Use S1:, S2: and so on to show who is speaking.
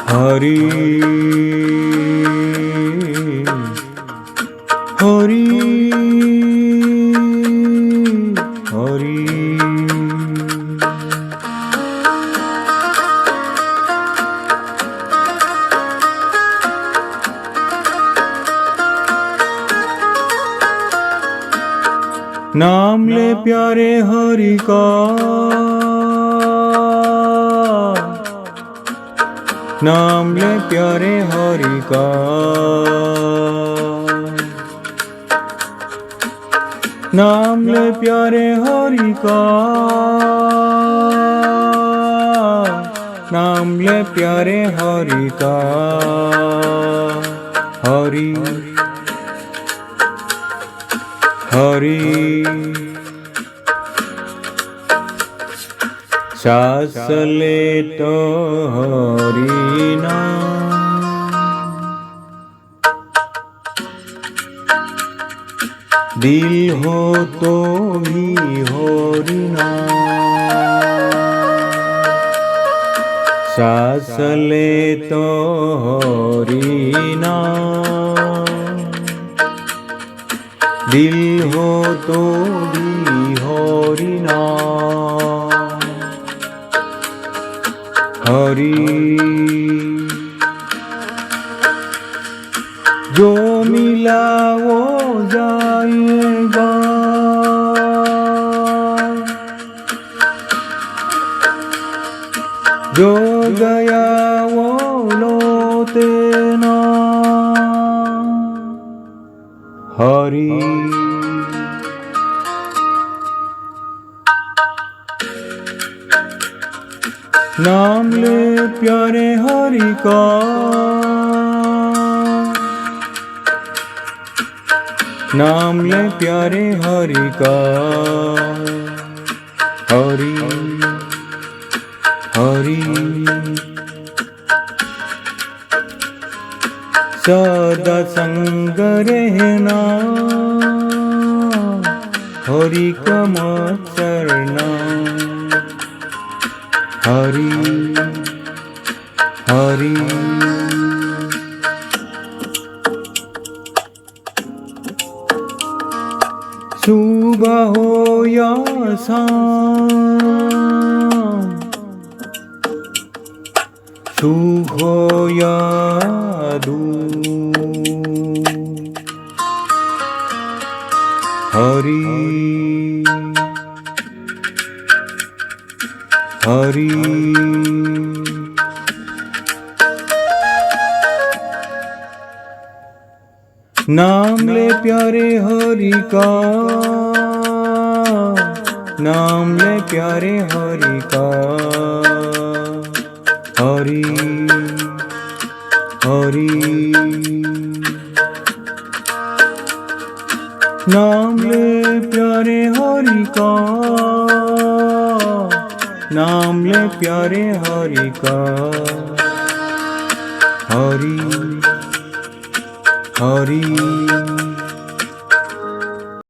S1: हरि हरि हरि। नाम ले प्यारे हरि का, नाम ले प्यारे हरि का, नाम ले प्यारे हरि का, नाम ले प्यारे हरि का। हरि हरि सांस ले तो हरि नाम, दिल हो तो भी हरि नाम। सांस ले तो हरि नाम, दिल हो तो भी हरि नाम। हरि जो मिला वो जाएगा, जो गया वो लौटे ना। हरि नाम ले प्यारे हरि का, नाम ले प्यारे हरि का। हरि हरि सदा संग रहना, हरि का मत करना। हरि हरि सुबह हो या शाम, सुख हो या दुख, हरि हरि नाम ले प्यारे हरि का, नाम ले प्यारे हरि का। हरि हरि नाम ले प्यारे हरि का, नाम ले प्यारे हरि का। हरि हरि